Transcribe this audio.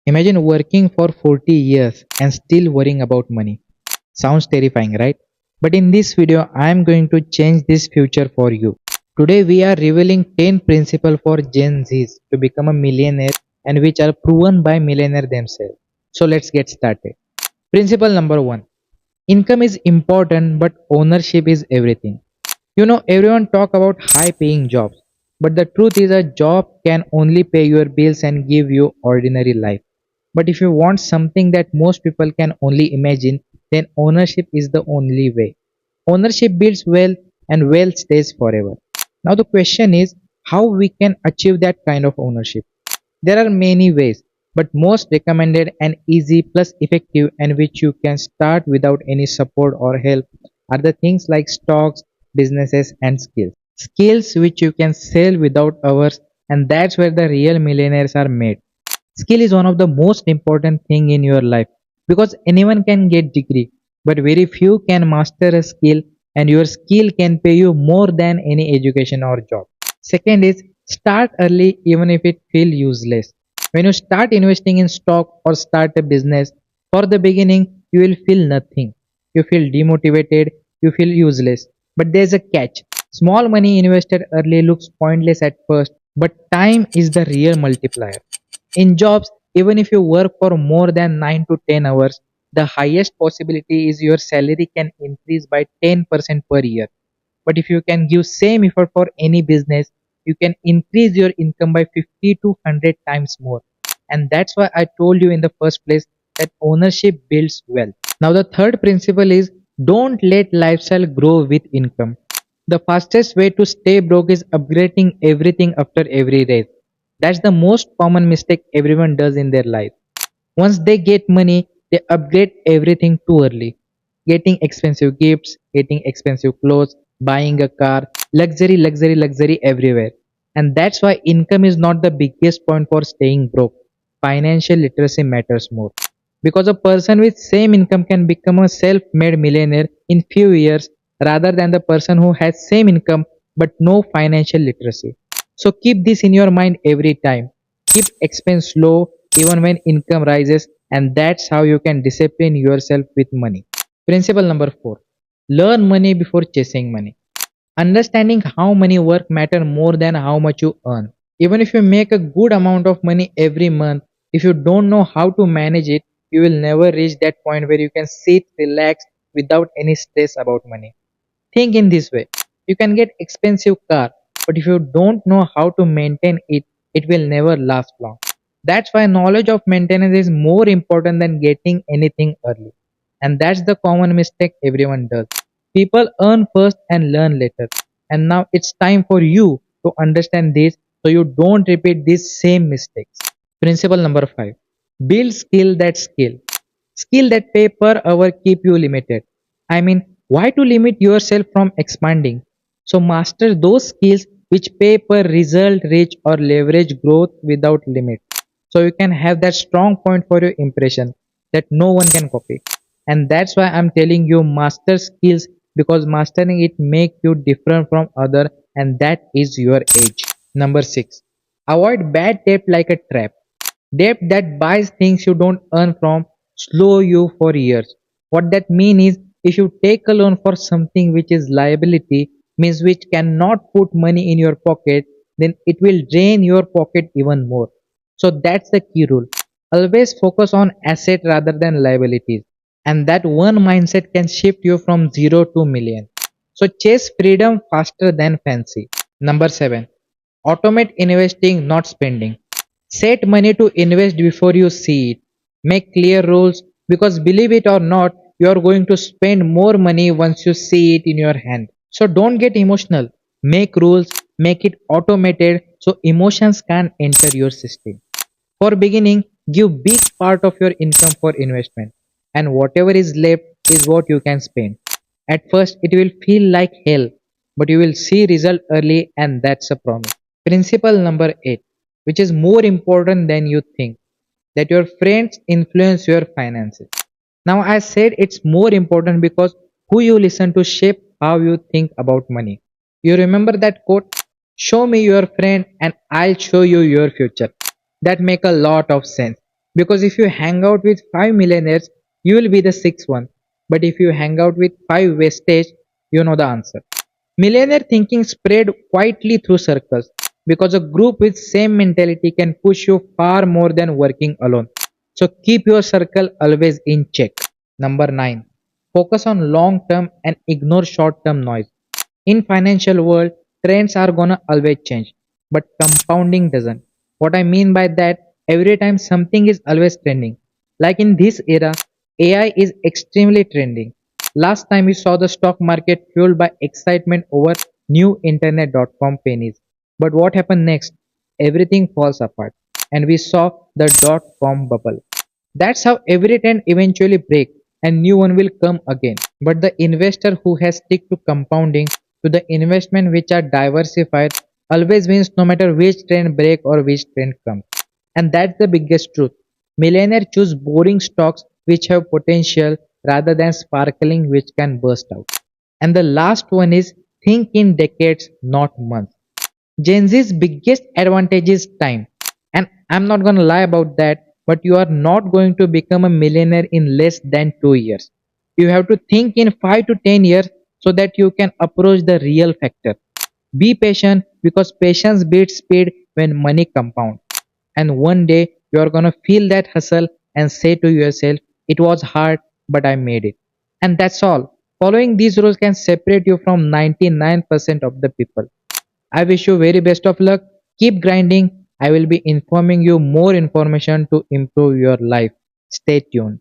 Imagine working for 40 years and still worrying about money. Sounds terrifying, right? But in this video, I am going to change this future for you. Today, we are revealing 10 principles for Gen Zs to become a millionaire and which are proven by millionaires themselves. So let's get started. Principle number 1. Income is important, but ownership is everything. Everyone talk about high paying jobs, but the truth is a job can only pay your bills and give you ordinary life. But if you want something that most people can only imagine, then ownership is the only way. Ownership builds wealth and wealth stays forever. Now the question is how we can achieve that kind of ownership. There are many ways, but most recommended and easy plus effective and which you can start without any support or help are the things like stocks, businesses and skills. Skills which you can sell without hours, and that's where the real millionaires are made. Skill is one of the most important thing in your life because anyone can get degree, but very few can master a skill, and your skill can pay you more than any education or job. Second is start early even if it feel useless. When you start investing in stock or start a business, for the beginning you will feel nothing. You feel demotivated, you feel useless. But there's a catch. Small money invested early looks pointless at first, but time is the real multiplier. In jobs, even if you work for more than 9 to 10 hours, the highest possibility is your salary can increase by 10% per year. But if you can give same effort for any business, you can increase your income by 50 to 100 times more. And that's why I told you in the first place that ownership builds wealth. Now the third principle is don't let lifestyle grow with income. The fastest way to stay broke is upgrading everything after every raise. That's the most common mistake everyone does in their life. Once they get money, they upgrade everything too early. Getting expensive gifts, getting expensive clothes, buying a car, luxury, luxury, luxury everywhere. And that's why income is not the biggest point for staying broke. Financial literacy matters more. Because a person with same income can become a self-made millionaire in few years rather than the person who has same income but no financial literacy. So keep this in your mind every time. Keep expense low even when income rises, and that's how you can discipline yourself with money. Principle number 4. Learn money before chasing money. Understanding how money work matter more than how much you earn. Even if you make a good amount of money every month, if you don't know how to manage it, you will never reach that point where you can sit relaxed without any stress about money. Think in this way. You can get expensive car, but if you don't know how to maintain it, it will never last long. That's why knowledge of maintenance is more important than getting anything early. And that's the common mistake everyone does. People earn first and learn later. And now it's time for you to understand this so you don't repeat these same mistakes. Principle number 5. Build skill that skill. Skill that pay per hour keep you limited. I mean, why to limit yourself from expanding? So master those skills which pay per result, reach or leverage growth without limit. So you can have that strong point for your impression that no one can copy. And that's why I'm telling you master skills because mastering it make you different from other, and that is your edge. Number 6. Avoid bad debt like a trap. Debt that buys things you don't earn from slow you for years. What that means is if you take a loan for something which is liability, means which cannot put money in your pocket, then it will drain your pocket even more. So that's the key rule. Always focus on asset rather than liabilities. And that one mindset can shift you from zero to million. So chase freedom faster than fancy. Number 7. Automate investing, not spending. Set money to invest before you see it. Make clear rules because believe it or not, you are going to spend more money once you see it in your hand. So don't get emotional. Make rules, make it automated so emotions can't enter your system. For beginning, give big part of your income for investment and whatever is left is what you can spend. At first it will feel like hell, but you will see result early and that's a promise. Principle number 8, which is more important than you think, that your friends influence your finances. Now I said it's more important because who you listen to shape how you think about money. You remember that quote? Show me your friend and I'll show you your future. That make a lot of sense. Because if you hang out with 5 millionaires, you will be the sixth one. But if you hang out with 5 wastage, you know the answer. Millionaire thinking spread quietly through circles because a group with same mentality can push you far more than working alone. So keep your circle always in check. Number 9. Focus on long term and ignore short term noise. In financial world, trends are gonna always change, but compounding doesn't. What I mean by that, every time something is always trending. Like in this era, AI is extremely trending. Last time we saw the stock market fueled by excitement over new internet.com pennies. But what happened next? Everything falls apart and we saw the dot com bubble. That's how every trend eventually break and new one will come again. But the investor who has stick to compounding to the investment which are diversified always wins no matter which trend break or which trend comes. And that's the biggest truth. Millionaires choose boring stocks which have potential rather than sparkling which can burst out. And the last one is think in decades, not months. Gen Z's biggest advantage is time. And I'm not going to lie about that, but you are not going to become a millionaire in less than 2 years. You have to think in 5 to 10 years so that you can approach the real factor. Be patient because patience beats speed when money compounds. And one day you are going to feel that hustle and say to yourself, it was hard, but I made it. And that's all. Following these rules can separate you from 99% of the people. I wish you very best of luck. Keep grinding. I will be informing you more information to improve your life. Stay tuned.